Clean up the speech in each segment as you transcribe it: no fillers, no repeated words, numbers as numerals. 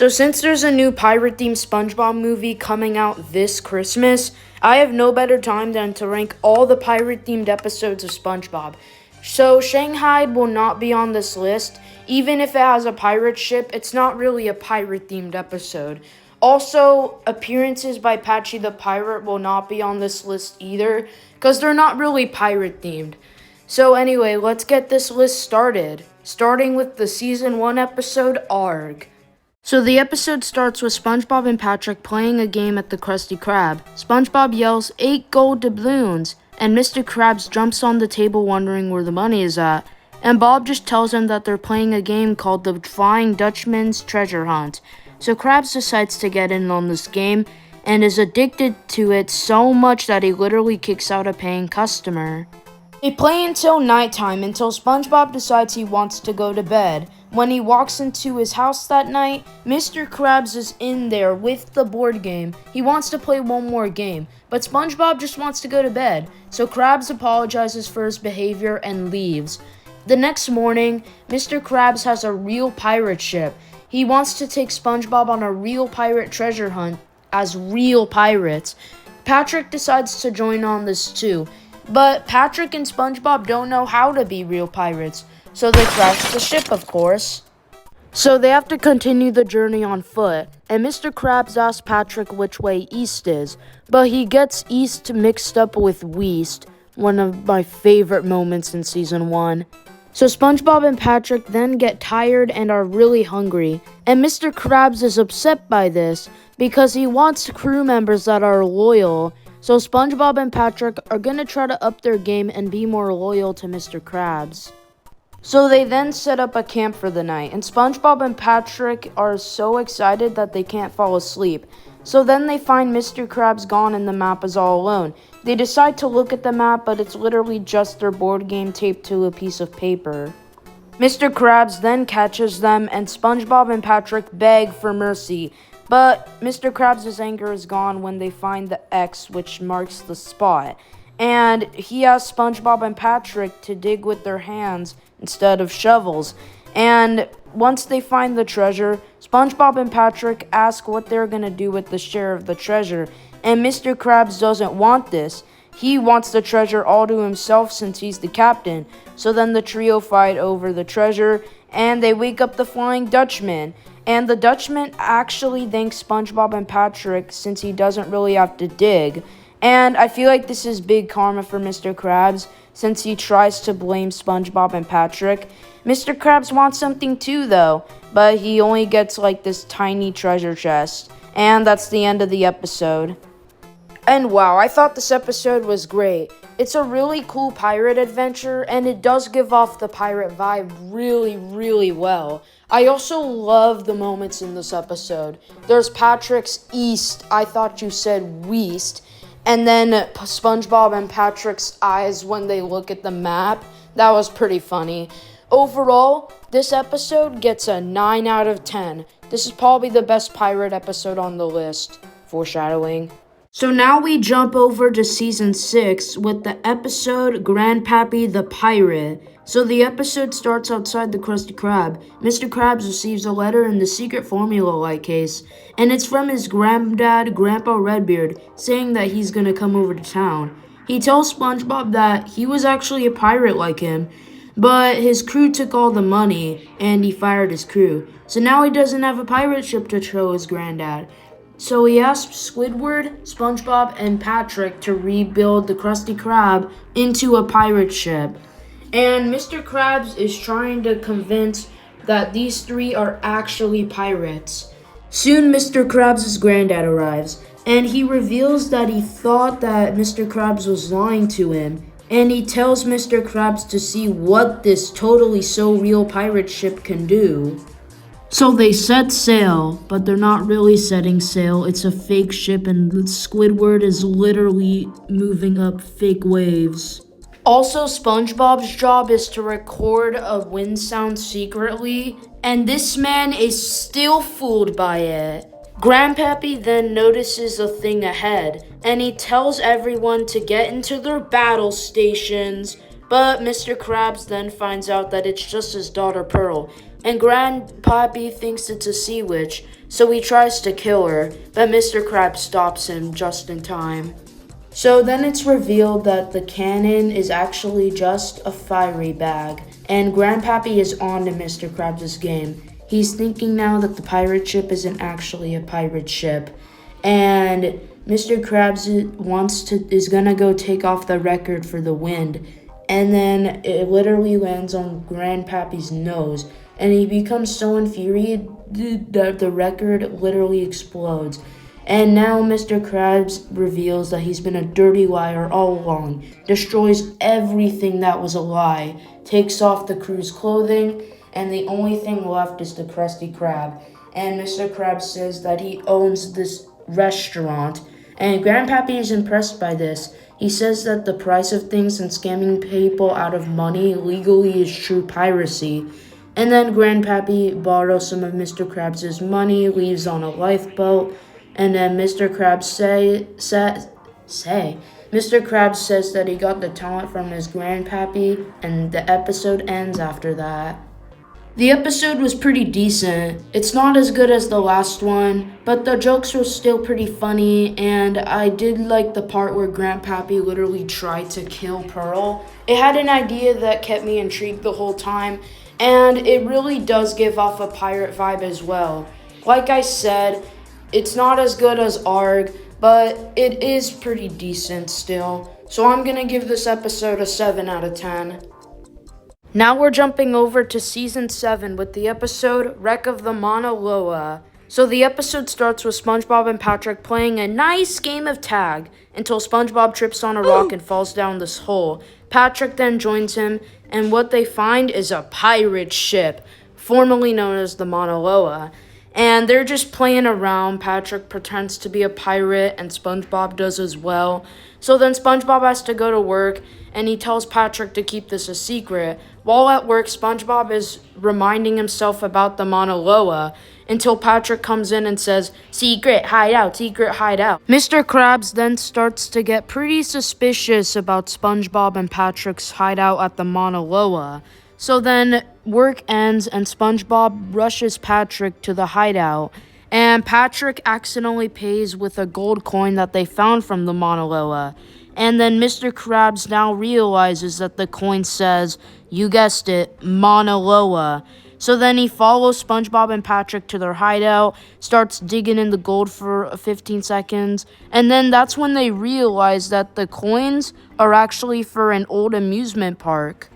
So since there's a new pirate-themed SpongeBob movie coming out this Christmas, I have no better time than to rank all the pirate-themed episodes of SpongeBob. So Shanghai will not be on this list. Even if it has a pirate ship, it's not really a pirate-themed episode. Also, appearances by Patchy the Pirate will not be on this list either, because they're not really pirate-themed. So anyway, let's get this list started, starting with the Season 1 episode, Arrgh. So the episode starts with SpongeBob and Patrick playing a game at the Krusty Krab. SpongeBob yells, 8 gold doubloons, and Mr. Krabs jumps on the table wondering where the money is at. And Bob just tells him that they're playing a game called the Flying Dutchman's Treasure Hunt. So Krabs decides to get in on this game and is addicted to it so much that he literally kicks out a paying customer. They play until nighttime until SpongeBob decides he wants to go to bed. When he walks into his house that night, Mr. Krabs is in there with the board game. He wants to play one more game, but SpongeBob just wants to go to bed. So Krabs apologizes for his behavior and leaves. The next morning, Mr. Krabs has a real pirate ship. He wants to take SpongeBob on a real pirate treasure hunt as real pirates. Patrick decides to join on this too, but Patrick and SpongeBob don't know how to be real pirates. So they crash the ship, of course. So they have to continue the journey on foot, and Mr. Krabs asks Patrick which way east is, but he gets east mixed up with west, one of my favorite moments in Season 1. So SpongeBob and Patrick then get tired and are really hungry, and Mr. Krabs is upset by this because he wants crew members that are loyal. So SpongeBob and Patrick are gonna try to up their game and be more loyal to Mr. Krabs. So they then set up a camp for the night, and SpongeBob and Patrick are so excited that they can't fall asleep. So then they find Mr. Krabs gone and the map is all alone. They decide to look at the map, but it's literally just their board game taped to a piece of paper. Mr. Krabs then catches them, and SpongeBob and Patrick beg for mercy. But Mr. Krabs' anger is gone when they find the X, which marks the spot. And he asks SpongeBob and Patrick to dig with their hands instead of shovels. And once they find the treasure, SpongeBob and Patrick ask what they're going to do with the share of the treasure. And Mr. Krabs doesn't want this. He wants the treasure all to himself since he's the captain. So then the trio fight over the treasure, and they wake up the Flying Dutchman. And the Dutchman actually thanks SpongeBob and Patrick since he doesn't really have to dig. And I feel like this is big karma for Mr. Krabs since he tries to blame SpongeBob and Patrick. Mr. Krabs wants something too though, but he only gets like this tiny treasure chest. And that's the end of the episode. And wow, I thought this episode was great. It's a really cool pirate adventure, and it does give off the pirate vibe really, really well. I also love the moments in this episode. There's Patrick's east, I thought you said west, and then SpongeBob and Patrick's eyes when they look at the map. That was pretty funny. Overall, this episode gets a 9 out of 10. This is probably the best pirate episode on the list. Foreshadowing. So now we jump over to Season 6 with the episode Grandpappy The Pirate. So the episode starts outside the Krusty Krab. Mr. Krabs receives a letter in the secret formula light case, and it's from his granddad, Grandpa Redbeard, saying that he's gonna come over to town. He tells SpongeBob that he was actually a pirate like him, but his crew took all the money, and he fired his crew. So now he doesn't have a pirate ship to show his granddad. So he asks Squidward, SpongeBob, and Patrick to rebuild the Krusty Krab into a pirate ship. And Mr. Krabs is trying to convince that these three are actually pirates. Soon Mr. Krabs' granddad arrives, and he reveals that he thought that Mr. Krabs was lying to him. And he tells Mr. Krabs to see what this totally so real pirate ship can do. So they set sail, but they're not really setting sail. It's a fake ship, and Squidward is literally moving up fake waves. Also, SpongeBob's job is to record a wind sound secretly, and this man is still fooled by it. Grandpappy then notices a thing ahead, and he tells everyone to get into their battle stations, but Mr. Krabs then finds out that it's just his daughter Pearl, and Grandpappy thinks it's a sea witch. so he tries to kill her, but Mr. Krabs stops him just in time. So then it's revealed that the cannon is actually just a fiery bag, and Grandpappy is on to Mr. Krabs' game. He's thinking now that the pirate ship isn't actually a pirate ship, and Mr. Krabs is gonna go take off the record for the wind, and then it literally lands on Grandpappy's nose, and he becomes so infuriated that the record literally explodes. And now Mr. Krabs reveals that he's been a dirty liar all along, destroys everything that was a lie, takes off the crew's clothing, and the only thing left is the Krusty Krab. And Mr. Krabs says that he owns this restaurant, and Grandpappy is impressed by this. He says that the price of things and scamming people out of money legally is true piracy. And then Grandpappy borrows some of Mr. Krabs' money, leaves on a lifeboat, and then Mr. Krabs Mr. Krabs says that he got the talent from his Grandpappy, and the episode ends after that. The episode was pretty decent. It's not as good as the last one, but the jokes were still pretty funny, and I did like the part where Grandpappy literally tried to kill Pearl. It had an idea that kept me intrigued the whole time, and it really does give off a pirate vibe as well. Like I said, it's not as good as Arrgh, but it is pretty decent still. So I'm gonna give this episode a 7 out of 10. Now we're jumping over to Season 7 with the episode Wreck of the Mauna Loa. So the episode starts with SpongeBob and Patrick playing a nice game of tag until SpongeBob trips on a rock and falls down this hole. Patrick then joins him, and what they find is a pirate ship, formerly known as the Mauna Loa. And they're just playing around. Patrick pretends to be a pirate, and SpongeBob does as well. So then SpongeBob has to go to work, and he tells Patrick to keep this a secret. While at work, SpongeBob is reminding himself about the Mauna Loa until Patrick comes in and says, "Secret hideout, secret hideout." Mr. Krabs then starts to get pretty suspicious about SpongeBob and Patrick's hideout at the Mauna Loa. So then work ends and SpongeBob rushes Patrick to the hideout, and Patrick accidentally pays with a gold coin that they found from the Mauna Loa. And then Mr. Krabs now realizes that the coin says, you guessed it, Mauna Loa. So then he follows SpongeBob and Patrick to their hideout, starts digging in the gold for 15 seconds, and then that's when they realize that the coins are actually for an old amusement park.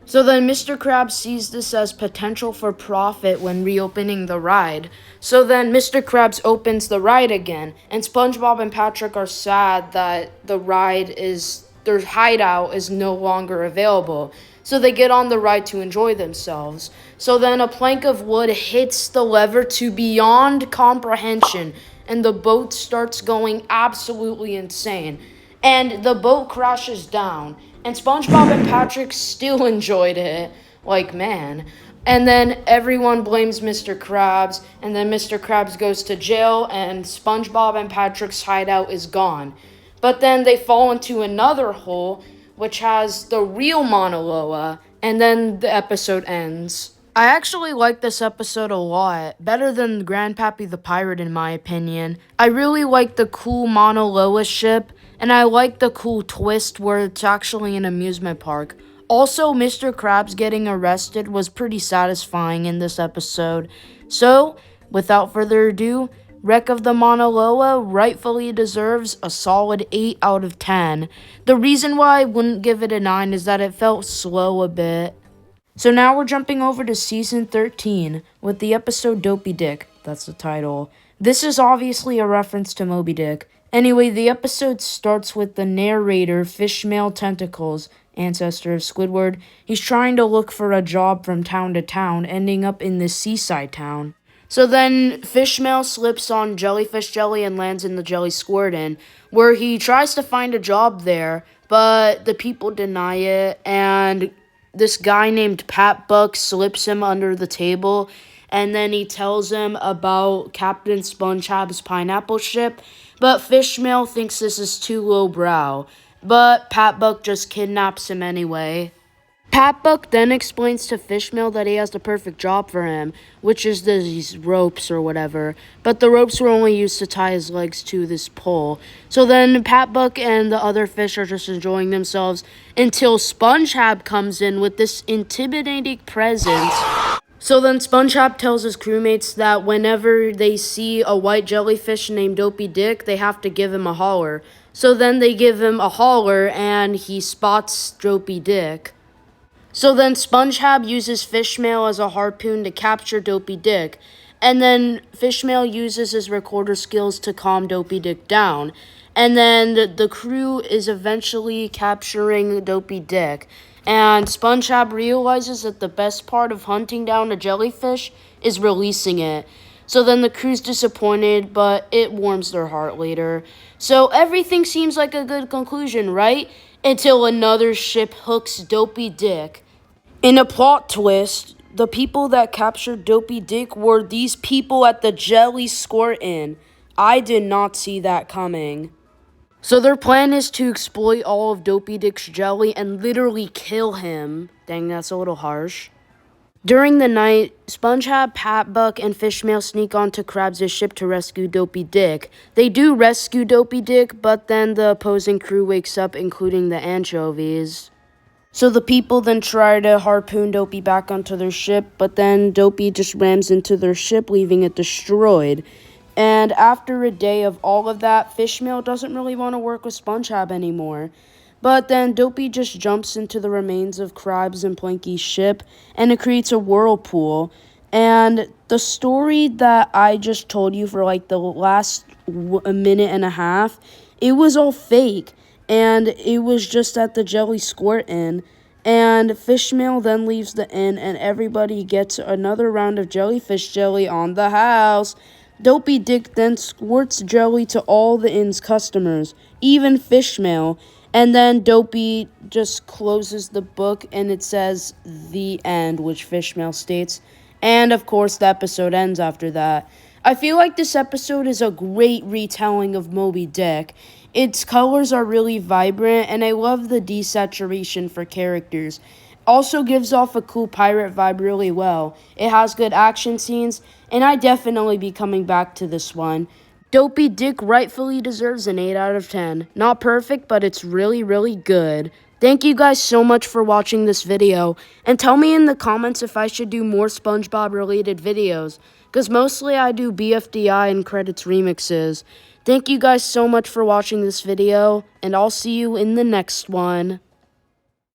So then Mr. Krabs sees this as potential for profit when reopening the ride. So then Mr. Krabs opens the ride again, and SpongeBob and Patrick are sad that their hideout is no longer available. So they get on the ride to enjoy themselves. So then a plank of wood hits the lever to beyond comprehension, and the boat starts going absolutely insane. And the boat crashes down. And SpongeBob and Patrick still enjoyed it. Like, man. And then everyone blames Mr. Krabs. And then Mr. Krabs goes to jail. And SpongeBob and Patrick's hideout is gone. But then they fall into another hole, which has the real Mauna Loa. And then the episode ends. I actually like this episode a lot. Better than Grandpappy the Pirate, in my opinion. I really like the cool Mauna Loa ship. And I like the cool twist where it's actually an amusement park. Also, Mr. Krabs getting arrested was pretty satisfying in this episode. So, without further ado, Wreck of the Mauna Loa rightfully deserves a solid 8 out of 10. The reason why I wouldn't give it a 9 is that it felt slow a bit. So now we're jumping over to Season 13 with the episode Dopey Dick. That's the title. This is obviously a reference to Moby Dick. Anyway, the episode starts with the narrator, Fishmail Tentacles, ancestor of Squidward. He's trying to look for a job from town to town, ending up in this seaside town. So then Fishmail slips on jellyfish jelly and lands in the Jelly Squirtin', where he tries to find a job there, but the people deny it, and this guy named Pat Buck slips him under the table, and then he tells him about Captain SpongeBob's pineapple ship, but Fishmail thinks this is too lowbrow, but Pat Buck just kidnaps him anyway. Pat Buck then explains to Fishmail that he has the perfect job for him, which is these ropes or whatever. But the ropes were only used to tie his legs to this pole. So then Pat Buck and the other fish are just enjoying themselves until SpongeBob comes in with this intimidating presence. So then SpongeBob tells his crewmates that whenever they see a white jellyfish named Dopey Dick, they have to give him a holler. So then they give him a holler and he spots Dopey Dick. So then SpongeBob uses Fishmail as a harpoon to capture Dopey Dick. And then Fishmail uses his recorder skills to calm Dopey Dick down. And then the crew is eventually capturing Dopey Dick. And SpongeBob realizes that the best part of hunting down a jellyfish is releasing it. So then the crew's disappointed, but it warms their heart later. So everything seems like a good conclusion, right? Until another ship hooks Dopey Dick. In a plot twist, the people that captured Dopey Dick were these people at the Jelly Squirt Inn. I did not see that coming. So their plan is to exploit all of Dopey Dick's jelly and literally kill him. Dang, that's a little harsh. During the night, SpongeBob, Pat Buck, and Fishmail sneak onto Krabs' ship to rescue Dopey Dick. They do rescue Dopey Dick, but then the opposing crew wakes up, including the anchovies. So the people then try to harpoon Dopey back onto their ship, but then Dopey just rams into their ship, leaving it destroyed. And after a day of all of that, Fishmail doesn't really want to work with SpongeBob anymore. But then Dopey just jumps into the remains of Krabs and Planky's ship, and it creates a whirlpool. And the story that I just told you for like the last a minute and a half, it was all fake. And it was just at the Jelly Squirt Inn. And Fishmail then leaves the inn, and everybody gets another round of jellyfish jelly on the house. Dopey Dick then squirts jelly to all the inn's customers, even Fishmail. And then Dopey just closes the book, and it says, "The End," which Fishmail states. And, of course, the episode ends after that. I feel like this episode is a great retelling of Moby Dick. Its colors are really vibrant, and I love the desaturation for characters. Also gives off a cool pirate vibe really well. It has good action scenes, and I'd definitely be coming back to this one. Dopey Dick rightfully deserves an 8 out of 10. Not perfect, but it's really, really good. Thank you guys so much for watching this video, and tell me in the comments if I should do more SpongeBob-related videos, because mostly I do BFDI and credits remixes. Thank you guys so much for watching this video, and I'll see you in the next one.